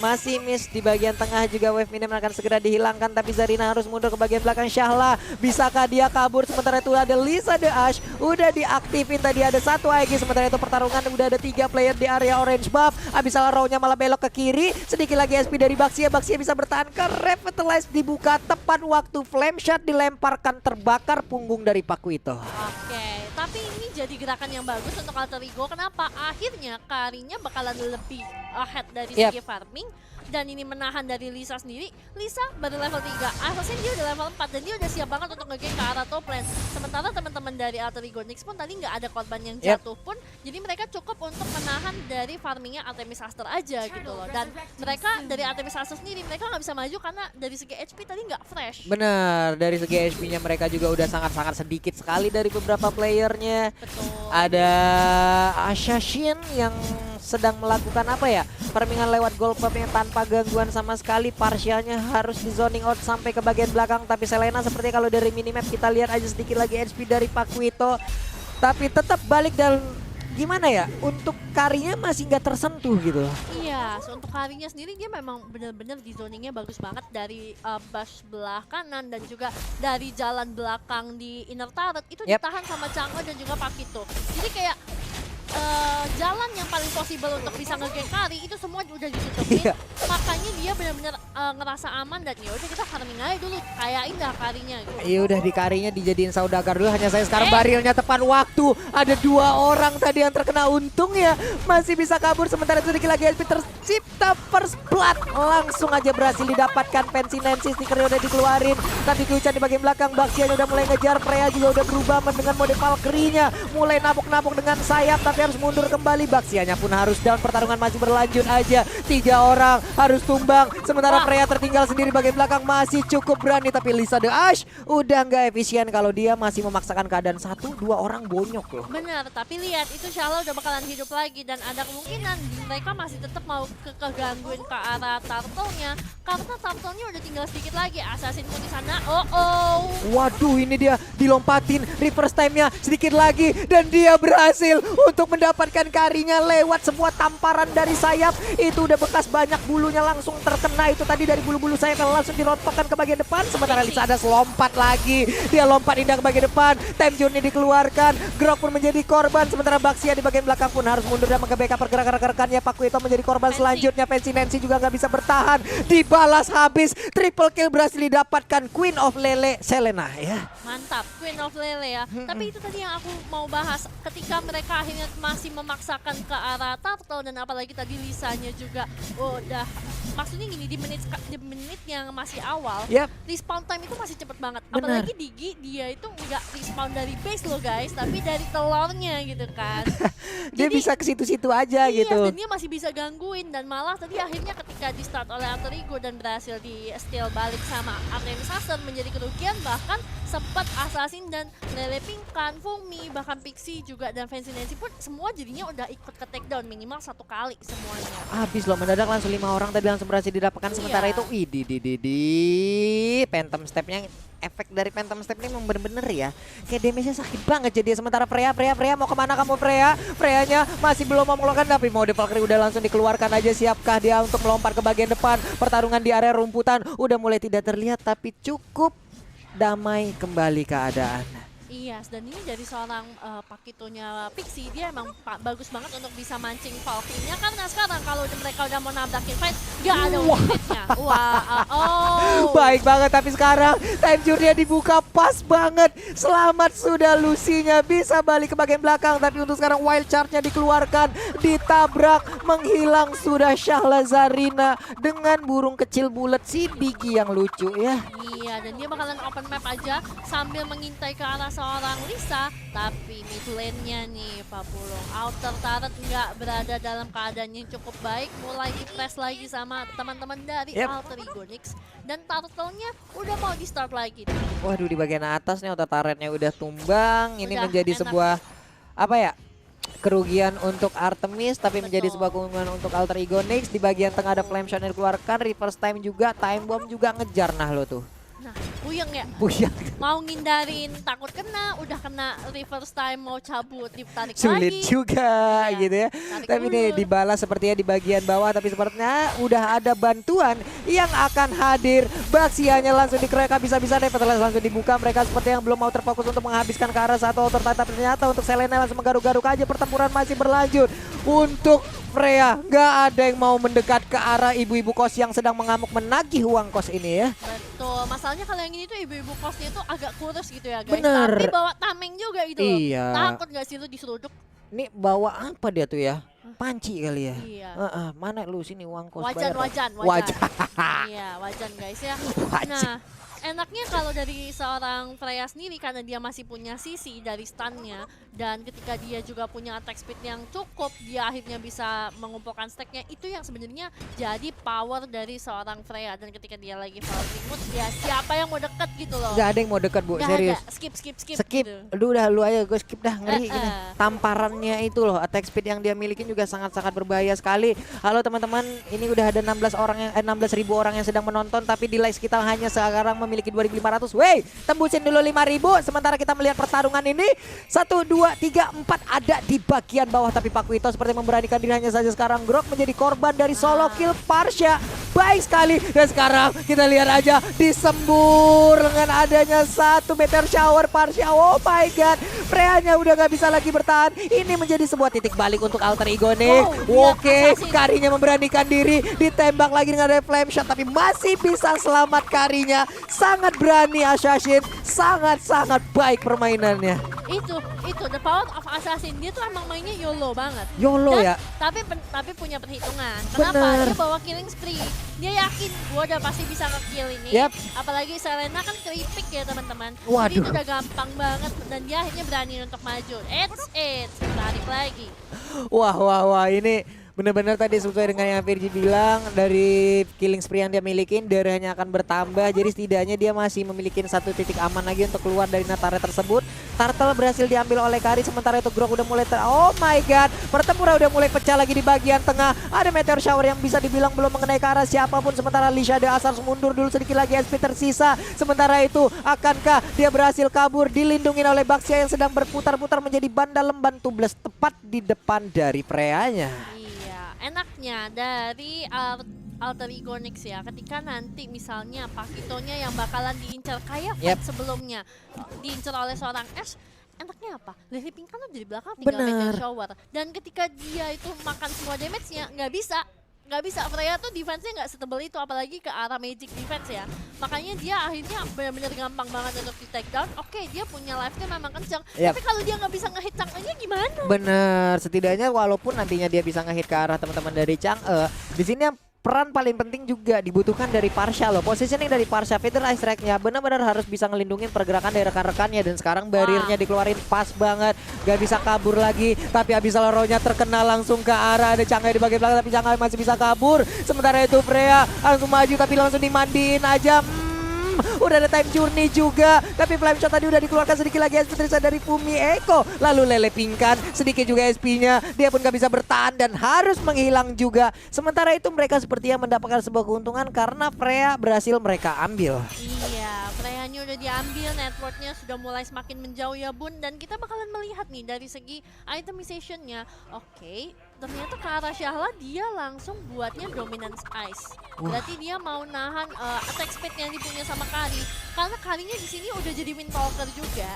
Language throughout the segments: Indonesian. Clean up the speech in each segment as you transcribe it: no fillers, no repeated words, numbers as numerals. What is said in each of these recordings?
Masih miss di bagian tengah juga wave minim akan segera dihilangkan, tapi Zarina harus mundur ke bagian belakang. Syahla, bisakah dia kabur? Sementara itu ada Lisa The Ash udah diaktifin, tadi ada satu AEG. Sementara itu pertarungan udah ada 3 player di area orange buff. Abyssal Arrow-nya malah belok ke kiri, sedikit lagi SP dari Baxia. Baxia bisa bertahan ke Revitalize, dibuka tepat waktu flame shot dilemparkan, terbakar punggung dari Pakuito. Oke, tapi ini jadi gerakan yang bagus untuk Alter Ego. Kenapa? Akhirnya Karinya bakalan lebih ahead dari segi farming. Dan ini menahan dari Lisa sendiri. Lisa baru level 3, Assassin dia udah level 4 dan dia udah siap banget untuk nge-gank ke arah top lane. Sementara teman-teman dari Alter Ego Nyx pun tadi nggak ada korban yang jatuh pun. Jadi mereka cukup untuk menahan dari farmingnya Artemis Aster aja gitu loh. Dan mereka dari Artemis Aster sendiri, mereka nggak bisa maju karena dari segi HP tadi nggak fresh. Benar, dari segi HP-nya mereka juga udah sangat-sangat sedikit sekali dari beberapa playernya. Betul. Ada Assassin yang sedang melakukan apa ya, permingan lewat gold pup-nya tanpa gangguan sama sekali. Partialnya harus di zoning out sampai ke bagian belakang, tapi Selena seperti kalau dari minimap kita lihat aja sedikit lagi HP dari Pakuito, tapi tetap balik. Dan gimana ya, untuk Karinya masih nggak tersentuh gitu. Iya, so untuk Karinya sendiri dia memang benar-benar di zoningnya bagus banget dari bush belah kanan dan juga dari jalan belakang di inner turret itu ditahan sama Chang'e dan juga Pakito. Jadi kayak jalan yang paling possible untuk bisa nge-gank Kari itu semua udah ditutupin. Makanya dia benar-benar ngerasa aman dan ya udah kita farming aja dulu, kayain dah Karinya gitu. Iya udah di Karinya dijadiin saudagar dulu. Hanya saya sekarang barilnya tepat waktu. Ada 2 orang tadi yang terkena, untung ya masih bisa kabur. Sementara itu sedikit lagi HP tercipta, first blood langsung aja berhasil didapatkan. Pensi Nancy stickernya udah dikeluarin, tapi Kuchan di bagian belakang. Baxia udah mulai ngejar, Freya juga udah berubah dengan mode Valkyrie-nya, mulai napuk-napuk dengan sayap tapi harus mundur kembali. Baxianya pun harus down, pertarungan masih berlanjut aja. 3 orang harus tumbang, sementara Freya tertinggal sendiri bagian belakang. Masih cukup berani, tapi Lisa The Ash udah nggak efisien kalau dia masih memaksakan keadaan 1-2 orang bonyok loh. Benar, tapi lihat itu Shallow udah bakalan hidup lagi dan ada kemungkinan mereka masih tetap mau kegangguin ke arah turtle-nya karena turtle-nya udah tinggal sedikit lagi. Assassin pun di sana. Waduh, ini dia dilompatin, reverse time-nya sedikit lagi dan dia berhasil untuk mendapatkan Karinya lewat sebuah tamparan dari sayap. Itu udah bekas banyak bulunya langsung terkena itu tadi dari bulu-bulu sayap yang langsung dirontokkan ke bagian depan. Sementara Lisa ada lompat lagi, dia lompat indah ke bagian depan, time journey dikeluarkan, Grok pun menjadi korban. Sementara Baxia di bagian belakang pun harus mundur dan menge-backup pergerakan rekan-rekannya. Pakuito menjadi korban selanjutnya. Fancy Nancy juga nggak bisa bertahan, dibalas habis, triple kill berhasil didapatkan Queen of Lele Selena ya. Mantap, Queen of Lele ya. Tapi itu tadi yang aku mau bahas, ketika mereka akhirnya masih memaksakan ke arah turtle dan apalagi tadi Lisanya juga udah, maksudnya gini, di menit yang masih awal, respawn time itu masih cepet banget. Apalagi Digi, dia itu nggak respawn dari base loh guys, tapi dari telurnya gitu kan. Dia Jadi, bisa ke situ-situ aja gitu. Dan dia masih bisa gangguin, dan malah tadi akhirnya ketika di start oleh Alter Ego dan berhasil di steal balik sama Artemis Aster menjadi kerugian. Bahkan sempat Assassin dan Lele Pingkan, Fumi, bahkan Pixie juga dan Fancy Nancy pun semua jadinya udah ikut ke takedown minimal 1 kali semuanya. Habis loh, mendadak langsung 5 orang tadi langsung berhasil didapatkan. Sementara itu Phantom Step-nya, efek dari Phantom Step ini memang bener-bener ya, kayak damage-nya sakit banget jadi. Sementara Freya mau kemana kamu Freya? Freya-nya masih belum mau mengeluarkan, tapi mode Valkyrie udah langsung dikeluarkan aja. Siapkah dia untuk melompat ke bagian depan? Pertarungan di area rumputan udah mulai tidak terlihat, tapi cukup damai kembali keadaan. Iya, dan ini dari seorang Pakitonya Pixie, dia emang bagus banget untuk bisa mancing Valkyrie-nya karena sekarang kalau mereka udah mau nabrakin fight, gak ada ultimate-nya. Baik banget, tapi sekarang time journey-nya dibuka pas banget. Selamat sudah Lucy-nya bisa balik ke bagian belakang, tapi untuk sekarang wild charge-nya dikeluarkan, ditabrak, menghilang sudah Syahla Zarina dengan burung kecil bulat si Digi yang lucu ya. Iya, dan dia bakalan open map aja sambil mengintai ke arah seorang Lisa, tapi mid lane-nya nih Papulong outer turret nggak berada dalam keadaan yang cukup baik, mulai di-press lagi sama teman-teman dari Alter Ego Nyx dan turtle-nya udah mau di-start lagi. Waduh, di bagian atas nih outer turret-nya udah tumbang. Ini menjadi sebuah apa ya, kerugian untuk Artemis, tapi menjadi sebuah keuntungan untuk Alter Ego Nyx. Di bagian tengah ada flame shot yang dikeluarkan, reverse time juga, time bomb juga ngejar nah lo tuh. Nah, puyeng ya. Puyeng. Mau ngindarin takut kena, udah kena reverse time mau cabut ditarik Sulit lagi. juga Iya, gitu ya. tarik Tapi nih ulur. dibalas sepertinya di bagian bawah, tapi sepertinya udah ada bantuan yang akan hadir. Baxianya langsung dikeroyok habis-habisan, Nevertheless langsung dibuka. Mereka seperti yang belum mau terfokus untuk menghabiskan ke arah satu auto, tapi ternyata untuk Selena langsung menggaruk-garuk aja. Pertempuran masih berlanjut. Untuk Freya, nggak ada yang mau mendekat ke arah ibu-ibu kos yang sedang mengamuk menagih uang kos ini ya. Betul, masalahnya kalau yang ini tuh ibu-ibu kosnya tuh agak kurus gitu ya guys. Bener. Tapi bawa tameng juga gitu loh. Iya. Takut gak sih lu diseruduk? Ini bawa apa dia tuh ya? Panci kali ya? Iya. Mana lu sini uang kos Wajan, bayar. wajan, Wajan. Iya, wajan guys ya. Wajan. Nah, enaknya kalau dari seorang Freya sendiri karena dia masih punya sisi dari stunnya dan ketika dia juga punya attack speed yang cukup, dia akhirnya bisa mengumpulkan stacknya. Itu yang sebenarnya jadi power dari seorang Freya. Dan ketika dia lagi falling mood, ya siapa yang mau deket gitu loh. Gak ada yang mau dekat bu, Nggak serius. ada. Skip Skip, gitu. lu aja gue skip dah, ngeri gini. Eh. Tamparannya itu loh, attack speed yang dia milikin juga sangat-sangat berbahaya sekali. Halo teman-teman, ini udah ada 16.000 orang yang sedang menonton, tapi di likes kita hanya sekarang memiliki 2.500. Wey, tembusin dulu 5.000. Sementara kita melihat pertarungan ini 1, 2, 3, 4 ada di bagian bawah, tapi Pak Wito seperti memberanikan diri hanya saja sekarang. Grok menjadi korban dari solo kill Parsha. Baik sekali, dan sekarang kita lihat aja disembur dengan adanya satu meteor shower Parsha. Oh my god, Freya-nya udah gak bisa lagi bertahan. Ini menjadi sebuah titik balik untuk Alter Ego nih. Wow, Oke, Assassin. Karinya memberanikan diri, ditembak lagi dengan ada flame shot, tapi masih bisa selamat Karinya. Sangat berani Assassin, sangat-sangat baik permainannya. Itu the power of assassin, dia tuh emang mainnya YOLO banget. YOLO Dan, ya. Tapi punya perhitungan. Kenapa? Bener. Dia bawa killing spree. Dia yakin gua udah pasti bisa nge-kill ini. Yap. Apalagi Selena kan keripik ya teman-teman. Jadi Waduh. itu udah gampang banget dan dia akhirnya berani untuk maju. It's tarik lagi. Wah, ini benar-benar tadi sesuai dengan yang Virgi bilang, dari killing spree yang dia milikin, darahnya akan bertambah. Jadi setidaknya dia masih memiliki satu titik aman lagi untuk keluar dari Natare tersebut. Turtle berhasil diambil oleh Kari, sementara itu Grok udah mulai oh my god, pertempuran udah mulai pecah lagi di bagian tengah. Ada meteor shower yang bisa dibilang belum mengenai ke arah siapapun, sementara Lisha de Asars mundur dulu sedikit lagi, SP tersisa. Sementara itu akankah dia berhasil kabur, dilindungi oleh Baxia yang sedang berputar-putar menjadi bandal lemban tubles tepat di depan dari Freya-nya. Iya, enaknya dari Alter Ego Nyx ya, ketika nanti misalnya Pakitonya yang bakalan diincar kayak fight sebelumnya diincar oleh seorang Ash, enaknya apa? Lily Pink kan udah di belakang tinggal meteor shower, dan ketika dia itu makan semua damage-nya nggak bisa Freya tuh defense-nya nggak setebal itu, apalagi ke arah magic defense ya. Makanya dia akhirnya benar-benar gampang banget untuk di take down. Oke, dia punya life-nya memang kencang, tapi kalau dia nggak bisa nge-hit Chang'e-nya gimana? Bener, setidaknya walaupun nantinya dia bisa nge-hit ke arah teman-teman dari Chang'e, di sini yang peran paling penting juga dibutuhkan dari Parsha loh. Positioning dari Parsha, Feather Ice Strike-nya benar-benar harus bisa ngelindungin pergerakan dari rekan-rekannya. Dan sekarang barirnya dikeluarin pas banget, gak bisa kabur lagi. Tapi Abyssal Arrow-nya terkena langsung ke arah ada Chang'e di bagian belakang, tapi Chang'e masih bisa kabur. Sementara itu Freya langsung maju tapi langsung dimandiin aja. Udah ada time journey juga, tapi flame shot tadi udah dikeluarkan sedikit lagi SP terisa dari Fumi Eko. Lalu Lele Pingkan sedikit juga SP-nya, dia pun gak bisa bertahan dan harus menghilang juga. Sementara itu mereka sepertinya mendapatkan sebuah keuntungan karena Freya berhasil mereka ambil. Iya, Freya-nya udah diambil, networknya sudah mulai semakin menjauh ya bun, dan kita bakalan melihat nih dari segi itemization-nya. Oke, ternyata ke arah Syahla dia langsung buatnya Dominance Ice. Berarti dia mau nahan attack speed yang dipunya sama Kari, karena Karinya di sini udah jadi Windwalker juga.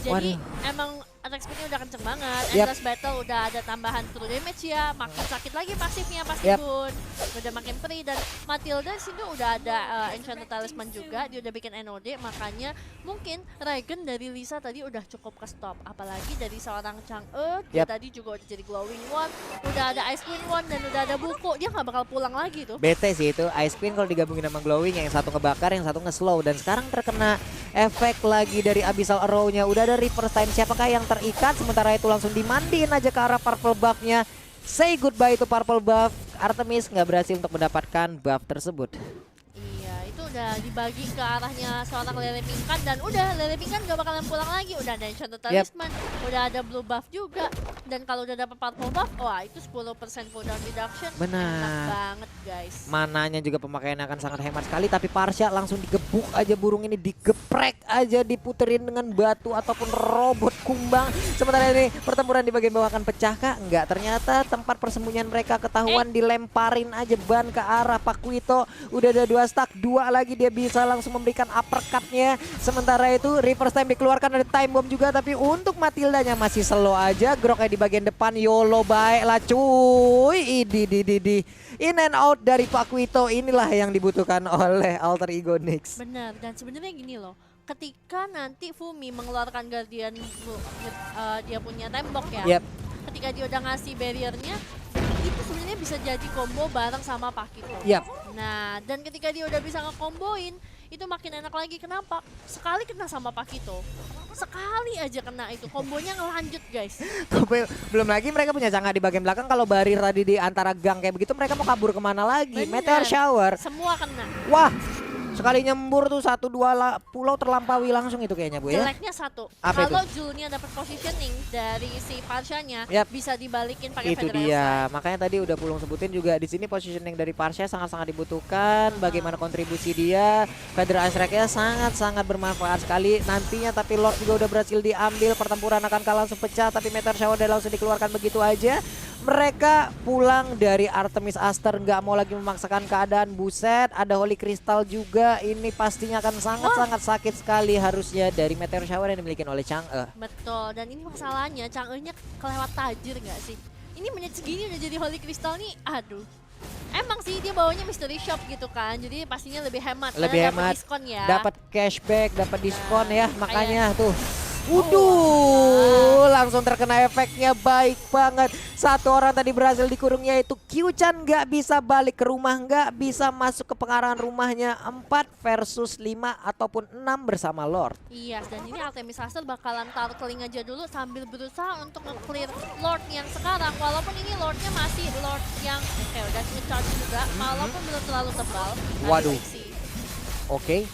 Jadi emang attack speednya udah kenceng banget. Endless Battle udah ada tambahan true damage ya, makin sakit lagi pasifnya pasti bun. Udah makin free, dan Matilda sini udah ada Enchanted Talisman juga, dia udah bikin NOD, makanya mungkin Regen dari Lisa tadi udah cukup ke stop. Apalagi dari seorang Chang'e, dia tadi juga udah jadi Glowing One, udah ada Ice Queen One, dan udah ada buku, dia nggak bakal pulang lagi tuh. Bete sih itu Ice Queen kalau digabungin sama Glowing, yang satu ngebakar, yang satu nge-slow. Dan sekarang terkena efek lagi dari Abyssal Arrow-nya. Udah ada reverse time, siapakah yang terikat? Sementara itu langsung dimandiin aja ke arah purple buff-nya. Say goodbye to purple buff. Artemis nggak berhasil untuk mendapatkan buff tersebut. Iya, itu udah dibagi ke arahnya seorang Lele Pingkan, dan udah Lele Pingkan gak bakalan pulang lagi. Udah ada Enchanted Talisman, udah ada blue buff juga. Dan kalau udah dapat purple buff, wah itu 10% cooldown reduction. Benar. Enak banget guys. Mananya juga pemakaiannya akan sangat hemat sekali, tapi Parsha langsung digebuk aja burung ini, digeprek aja, diputerin dengan batu ataupun robot kumbang. Sementara ini pertempuran di bagian bawah akan pecah kah? Enggak, ternyata tempat persembunyian mereka ketahuan, dilemparin aja ban ke arah Pakuito. Udah ada 2 stack, 2 lagi dia bisa langsung memberikan uppercut-nya. Sementara itu reverse time dikeluarkan, ada time bomb juga, tapi untuk Matildanya masih slow aja. Groknya di bagian depan, YOLO baiklah cuy. Idi. In and out dari Pakuito, inilah yang dibutuhkan oleh Alter Ego Nyx. Bener, dan sebenarnya gini loh. Ketika nanti Fumi mengeluarkan Guardian dia punya tembok ya. Yep. Ketika dia udah ngasih barriernya, itu sebenarnya bisa jadi combo bareng sama Pakito. Yap. Nah, dan ketika dia udah bisa ngekomboin, itu makin enak lagi. Kenapa? Sekali kena sama Pakito, sekali aja kena itu, kombonya ngelanjut guys. Belum lagi mereka punya Chang'e di bagian belakang. Kalau Barir tadi di antara gang kayak begitu, mereka mau kabur kemana lagi? Bener. Meteor Shower. Semua kena. Wah, sekali nyembur tuh 1-2 pulau terlampaui langsung itu kayaknya Bu ya. Jeleknya satu, Apa kalau Julnya dapat positioning dari si Parshanya, Yap. bisa dibalikin pakai Itu Federal dia, Strike. makanya tadi udah Pulung sebutin juga di sini positioning dari Parsha sangat-sangat dibutuhkan. Bagaimana kontribusi dia, Federal Strike-nya sangat-sangat bermanfaat sekali nantinya. Tapi Lord juga udah berhasil diambil, pertempuran akan langsung pecah. Tapi Meteor Shower udah langsung dikeluarkan begitu aja. Mereka pulang dari Artemis Aster, nggak mau lagi memaksakan keadaan. Buset, ada Holy Crystal juga. Ini pastinya akan sangat-sangat sakit sekali harusnya dari Meteor Shower yang dimiliki oleh Chang'e. Betul, dan ini masalahnya Chang'e-nya kelewat tajir nggak sih? Ini menit segini udah jadi Holy Crystal nih, aduh. Emang sih dia bawanya mystery shop gitu kan, jadi pastinya lebih hemat. Lebih karena hemat, dapat diskon ya. dapat cashback, dapat diskon ya, makanya tuh. Oh, Waduh, langsung terkena efeknya baik banget. Satu orang tadi berhasil dikurung, yaitu Q-chan nggak bisa balik ke rumah, nggak bisa masuk ke pengarangan rumahnya. 4 versus 5 ataupun 6 bersama Lord. Iya, dan ini Artemis Aster bakalan taruh teling aja dulu sambil berusaha untuk nge-clear Lord yang sekarang. Walaupun ini Lordnya masih Lord yang udah nge-charge juga, walaupun belum terlalu tebal. Waduh. Oke,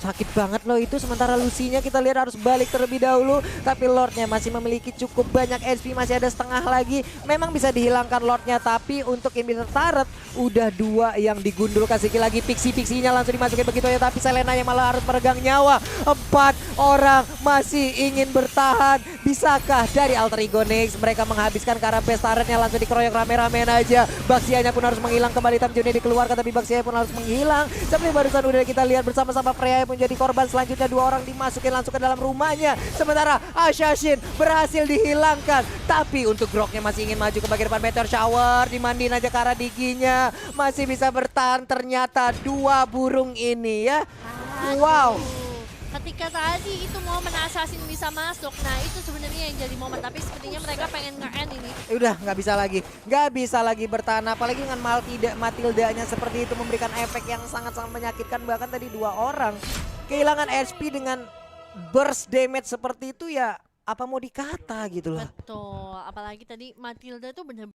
sakit banget loh itu. Sementara Lucy-nya kita lihat harus balik terlebih dahulu. Tapi Lordnya masih memiliki cukup banyak HP, masih ada setengah lagi. Memang bisa dihilangkan Lordnya, tapi untuk Inhibitor Turret udah 2 yang digundul. Kasih lagi Pixie-Pixie-nya langsung dimasukin begitu aja. Tapi Selena yang malah harus meregang nyawa. 4 orang masih ingin bertahan. Bisakah dari Alter Ego Nyx mereka menghabiskan ke arah base turretnya, langsung dikeroyok rame-ramean aja. Baxianya pun harus menghilang kembali. Tamjunnya dikeluarkan, tapi Baxianya pun harus menghilang. Seperti barusan udah kita lihat bersama-sama, Freya pun jadi korban. Selanjutnya 2 orang dimasukin langsung ke dalam rumahnya. Sementara Assassin berhasil dihilangkan. Tapi untuk Groknya masih ingin maju ke bagian depan. Meteor Shower dimandiin aja ke arah Diginya. Masih bisa bertahan ternyata 2 burung ini ya. Wow. Ketika tadi itu momen Assassin bisa masuk, nah itu sebenarnya yang jadi momen. Tapi sepertinya mereka pengen nge-end ini. Udah nggak bisa lagi bertahan, apalagi dengan Matildanya seperti itu memberikan efek yang sangat-sangat menyakitkan. Bahkan tadi 2 orang kehilangan HP dengan burst damage seperti itu ya, apa mau dikata gitu loh. Betul, apalagi tadi Matilda tuh bener